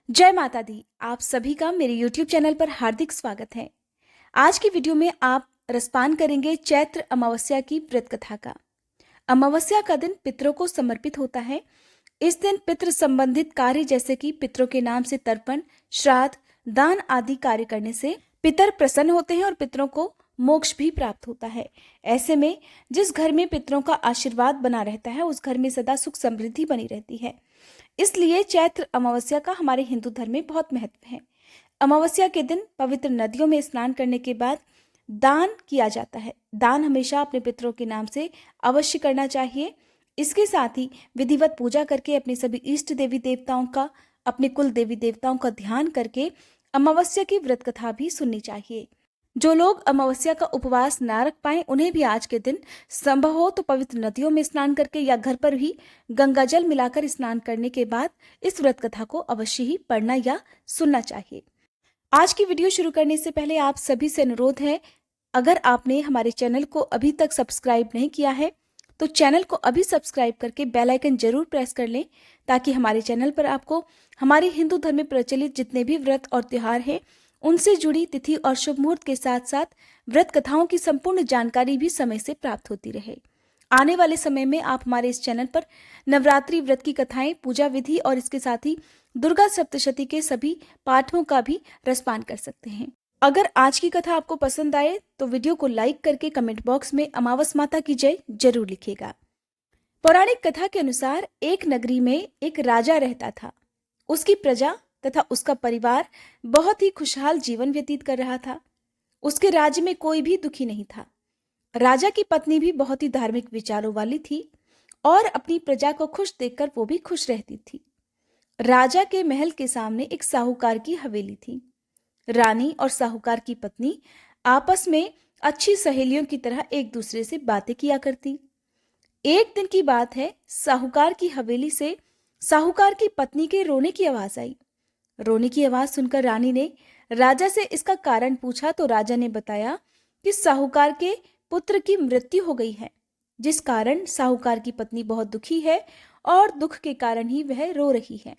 जय माता दी। आप सभी का मेरे YouTube चैनल पर हार्दिक स्वागत है। आज की वीडियो में आप रसपान करेंगे चैत्र अमावस्या की व्रत कथा का। अमावस्या का दिन पितरों को समर्पित होता है। इस दिन पितृ संबंधित कार्य जैसे कि पितरों के नाम से तर्पण, श्राद्ध, दान आदि कार्य करने से पितर प्रसन्न होते हैं और पितरों को मोक्ष भी प्राप्त होता है। ऐसे में जिस घर में पितरों का आशीर्वाद बना रहता है उस घर में सदा सुख समृद्धि बनी रहती है। इसलिए चैत्र अमावस्या का हमारे हिंदू धर्म में बहुत महत्व है। अमावस्या के दिन पवित्र नदियों में स्नान करने के बाद दान किया जाता है। दान हमेशा अपने पितरों के नाम से अवश्य करना चाहिए। इसके साथ ही विधिवत पूजा करके अपने सभी इष्ट देवी देवताओं का, अपने कुल देवी देवताओं का ध्यान करके अमावस्या की व्रत कथा भी सुननी चाहिए। जो लोग अमावस्या का उपवास ना रख पाए उन्हें भी आज के दिन संभव हो तो पवित्र नदियों में स्नान करके या घर पर भी गंगा जल मिलाकर स्नान करने के बाद इस व्रत कथा को अवश्य ही पढ़ना या सुनना चाहिए। आज की वीडियो शुरू करने से पहले आप सभी से अनुरोध है, अगर आपने हमारे चैनल को अभी तक सब्सक्राइब नहीं किया है तो चैनल को अभी सब्सक्राइब करके बेल आइकन जरूर प्रेस कर लें, ताकि हमारे चैनल पर आपको हमारे हिंदू धर्म में प्रचलित जितने भी व्रत और त्योहार हैं उनसे जुड़ी तिथि और शुभ मुहूर्त के साथ साथ व्रत कथाओं की संपूर्ण जानकारी भी समय से प्राप्त होती रहे। आने वाले समय में आप हमारे इस चैनल पर नवरात्रि व्रत की कथाएं, पूजा विधि और इसके साथ ही दुर्गा सप्तशती के सभी पाठों का भी रसपान कर सकते हैं। अगर आज की कथा आपको पसंद आए तो वीडियो को लाइक करके कमेंट बॉक्स में अमावस माता की जय जरूर लिखिएगा। पौराणिक कथा के अनुसार एक नगरी में एक राजा रहता था। उसकी प्रजा तथा उसका परिवार बहुत ही खुशहाल जीवन व्यतीत कर रहा था। उसके राज्य में कोई भी दुखी नहीं था। राजा की पत्नी भी बहुत ही धार्मिक विचारों वाली थी और अपनी प्रजा को खुश देखकर वो भी खुश रहती थी। राजा के महल के सामने एक साहूकार की हवेली थी। रानी और साहूकार की पत्नी आपस में अच्छी सहेलियों की तरह एक दूसरे से बातें किया करती। एक दिन की बात है, साहूकार की हवेली से साहूकार की पत्नी के रोने की आवाज आई। रोने की आवाज सुनकर रानी ने राजा से इसका कारण पूछा तो राजा ने बताया कि साहूकार के पुत्र की मृत्यु हो गई है, जिस कारण साहूकार की पत्नी बहुत दुखी है और दुख के कारण ही वह रो रही है।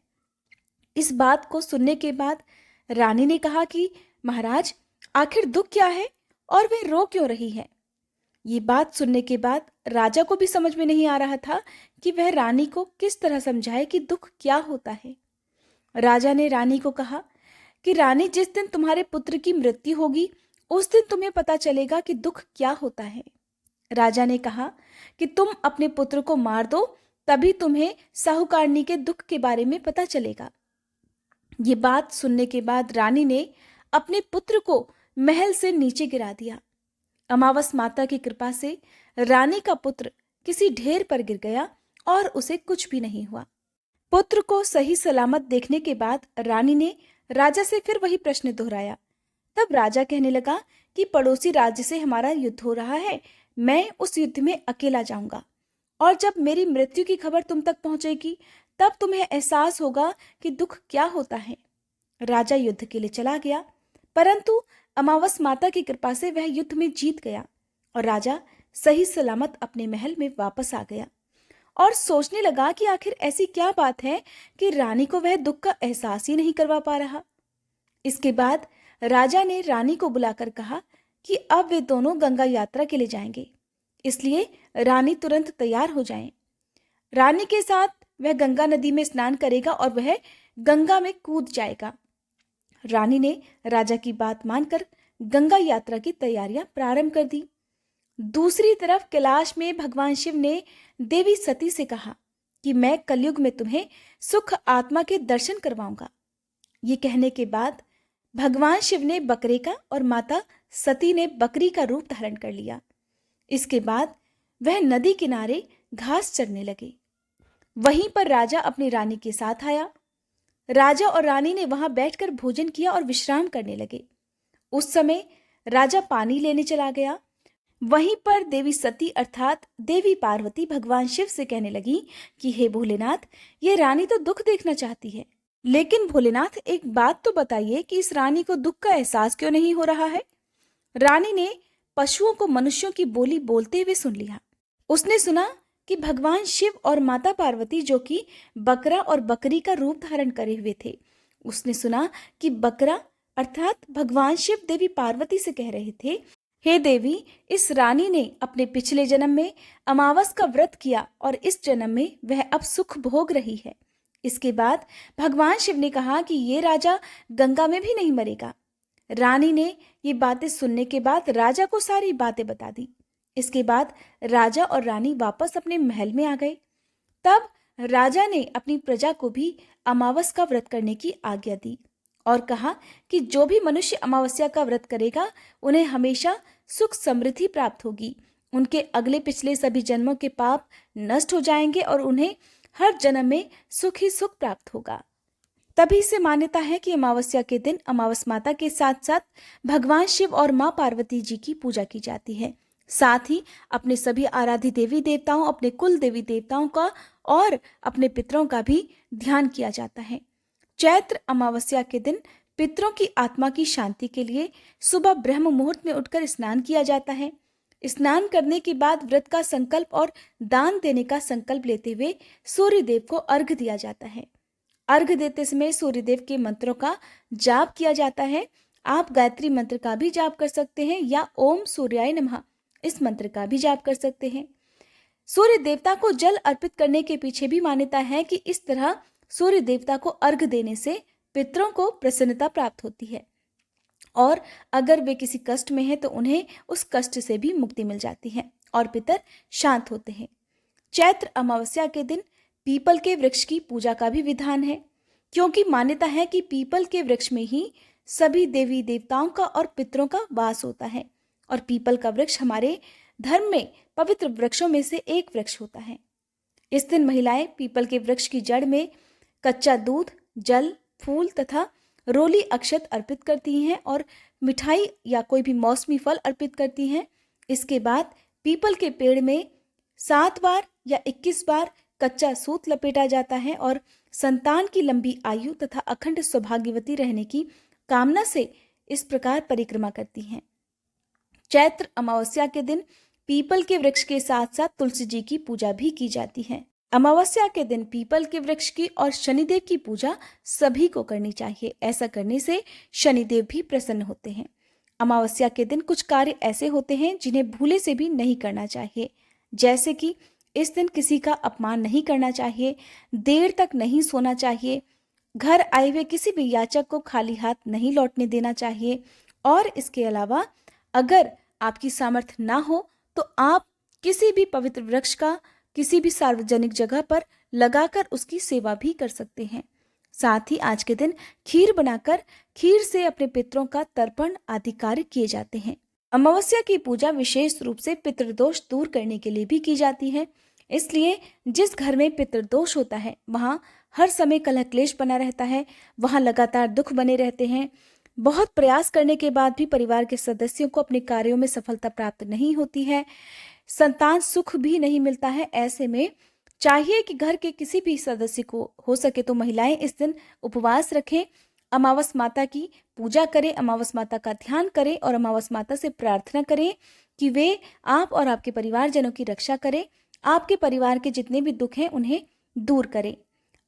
इस बात को सुनने के बाद रानी ने कहा कि महाराज, आखिर दुख क्या है और वह रो क्यों रही है। ये बात सुनने के बाद राजा को भी समझ में नहीं आ रहा था कि वह रानी को किस तरह समझाए कि दुख क्या होता है। राजा ने रानी को कहा कि रानी, जिस दिन तुम्हारे पुत्र की मृत्यु होगी उस दिन तुम्हें पता चलेगा कि दुख क्या होता है। राजा ने कहा कि तुम अपने पुत्र को मार दो, तभी तुम्हें साहूकारनी के दुख के बारे में पता चलेगा। ये बात सुनने के बाद रानी ने अपने पुत्र को महल से नीचे गिरा दिया। अमावस माता की कृपा से रानी का पुत्र किसी ढेर पर गिर गया और उसे कुछ भी नहीं हुआ। पुत्र को सही सलामत देखने के बाद रानी ने राजा से फिर वही प्रश्न दोहराया। तब राजा कहने लगा कि पड़ोसी राज्य से हमारा युद्ध हो रहा है, मैं उस युद्ध में अकेला जाऊंगा और जब मेरी मृत्यु की खबर तुम तक पहुंचेगी तब तुम्हें एहसास होगा कि दुख क्या होता है। राजा युद्ध के लिए चला गया, परंतु अमावस माता की कृपा से वह युद्ध में जीत गया और राजा सही सलामत अपने महल में वापस आ गया और सोचने लगा कि आखिर ऐसी क्या बात है कि रानी को वह दुख का एहसास ही नहीं करवा पा रहा। इसके बाद राजा ने रानी को बुलाकर कहा कि अब वे दोनों गंगा यात्रा के लिए जाएंगे, इसलिए रानी तुरंत तैयार हो जाएं। रानी के साथ वह गंगा नदी में स्नान करेगा और वह गंगा में कूद जाएगा। रानी ने राजा की बात मानकर गंगा यात्रा की तैयारियां प्रारंभ कर दी। दूसरी तरफ कैलाश में भगवान शिव ने देवी सती से कहा कि मैं कलयुग में तुम्हें सुख आत्मा के दर्शन करवाऊंगा। ये कहने के बाद भगवान शिव ने बकरे का और माता सती ने बकरी का रूप धारण कर लिया। इसके बाद वह नदी किनारे घास चरने लगे। वहीं पर राजा अपनी रानी के साथ आया। राजा और रानी ने वहां बैठकर भोजन किया और विश्राम करने लगे। उस समय राजा पानी लेने चला गया। वहीं पर देवी सती अर्थात देवी पार्वती भगवान शिव से कहने लगी कि हे भोलेनाथ, ये रानी तो दुख देखना चाहती है, लेकिन भोलेनाथ एक बात तो बताइए कि इस रानी को दुख का एहसास क्यों नहीं हो रहा है। रानी ने पशुओं को मनुष्यों की बोली बोलते हुए सुन लिया। उसने सुना कि भगवान शिव और माता पार्वती, जो कि बकरा और बकरी का रूप धारण करे हुए थे, उसने सुना कि बकरा अर्थात भगवान शिव देवी पार्वती से कह रहे थे, हे देवी, इस रानी ने अपने पिछले जन्म में अमावस का व्रत किया और इस जन्म में वह अब सुख भोग रही है। इसके बाद भगवान शिव ने कहा कि ये राजा गंगा में भी नहीं मरेगा। रानी ने ये बातें सुनने के बाद राजा को सारी बातें बता दी। इसके बाद राजा और रानी वापस अपने महल में आ गए। तब राजा ने अपनी प्रजा को भी अमावस का व्रत करने की आज्ञा दी और कहा कि जो भी मनुष्य अमावस्या का व्रत करेगा उन्हें हमेशा सुख समृद्धि प्राप्त होगी, उनके अगले पिछले सभी जन्मों के पाप नष्ट हो जाएंगे और उन्हें हर जन्म में सुख ही सुख प्राप्त होगा। तभी से मान्यता है कि अमावस्या के दिन अमावस माता के साथ साथ भगवान शिव और माँ पार्वती जी की पूजा की जाती है। साथ ही अपने सभी आराध्य देवी देवताओं, अपने कुल देवी देवताओं का और अपने पितरों का भी ध्यान किया जाता है। चैत्र अमावस्या के दिन पितरों की आत्मा की शांति के लिए सुबह ब्रह्म मुहूर्त में उठकर स्नान किया जाता है। स्नान करने के बाद व्रत का संकल्प और दान देने का संकल्प लेते हुए सूर्य देव को अर्घ्य दिया जाता है। अर्घ्य देते समय सूर्य देव के मंत्रों का जाप किया जाता है। आप गायत्री मंत्र का भी जाप कर सकते हैं या ओम सूर्याय नमः इस मंत्र का भी जाप कर सकते हैं। सूर्य देवता को जल अर्पित करने के पीछे भी मान्यता है कि इस तरह सूर्य देवता को अर्घ्य देने से पितरों को प्रसन्नता प्राप्त होती है और अगर वे किसी कष्ट में हैं तो उन्हें उस कष्ट से भी मुक्ति मिल जाती है और पितर शांत होते हैं। चैत्र अमावस्या के दिन पीपल के वृक्ष की पूजा का भी विधान है, क्योंकि मान्यता है कि पीपल के वृक्ष में ही सभी देवी देवताओं का और पितरों का वास होता है और पीपल का वृक्ष हमारे धर्म में पवित्र वृक्षों में से एक वृक्ष होता है। इस दिन महिलाएं पीपल के वृक्ष की जड़ में कच्चा दूध, जल, फूल तथा रोली अक्षत अर्पित करती हैं और मिठाई या कोई भी मौसमी फल अर्पित करती हैं। इसके बाद पीपल के पेड़ में 7 बार या 21 बार कच्चा सूत लपेटा जाता है और संतान की लंबी आयु तथा अखंड सौभाग्यवती रहने की कामना से इस प्रकार परिक्रमा करती हैं। चैत्र अमावस्या के दिन पीपल के वृक्ष के साथ साथ तुलसी जी की पूजा भी की जाती है। अमावस्या के दिन पीपल के वृक्ष की और शनिदेव की पूजा सभी को करनी चाहिए। ऐसा करने से शनिदेव भी प्रसन्न होते हैं। अमावस्या के दिन कुछ कार्य ऐसे होते हैं जिन्हें भूले से भी नहीं करना चाहिए, जैसे कि इस दिन किसी का अपमान नहीं करना चाहिए, देर तक नहीं सोना चाहिए, घर आए हुए किसी भी याचक को खाली हाथ नहीं लौटने देना चाहिए और इसके अलावा अगर आपकी सामर्थ्य ना हो तो आप किसी भी पवित्र वृक्ष का किसी भी सार्वजनिक जगह पर लगाकर उसकी सेवा भी कर सकते हैं। साथ ही आज के दिन खीर बनाकर खीर से अपने पितरों का तर्पण आदि कार्य किए जाते हैं। अमावस्या की पूजा विशेष रूप से पितृदोष दूर करने के लिए भी की जाती है। इसलिए जिस घर में पितृदोष होता है वहाँ हर समय कलह क्लेश बना रहता है, वहाँ लगातार दुख बने रहते हैं। बहुत प्रयास करने के बाद भी परिवार के सदस्यों को अपने कार्यों में सफलता प्राप्त नहीं होती है, संतान सुख भी नहीं मिलता है। ऐसे में चाहिए कि घर के किसी भी सदस्य को हो सके तो महिलाएं इस दिन उपवास रखें, अमावस माता की पूजा करें, अमावस माता का ध्यान करें और अमावस माता से प्रार्थना करें कि वे आप और आपके परिवारजनों की रक्षा करें, आपके परिवार के जितने भी दुख हैं उन्हें दूर करें।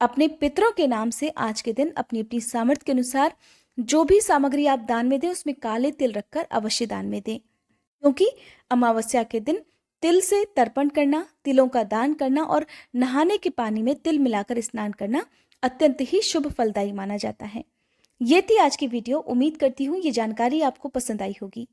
अपने पितरों के नाम से आज के दिन अपनी अपनी सामर्थ्य के अनुसार जो भी सामग्री आप दान में दें उसमें काले तिल रखकर अवश्य दान में दें, क्योंकि अमावस्या के दिन तिल से तर्पण करना, तिलों का दान करना और नहाने के पानी में तिल मिलाकर स्नान करना अत्यंत ही शुभ फलदायी माना जाता है। ये थी आज की वीडियो। उम्मीद करती हूँ ये जानकारी आपको पसंद आई होगी।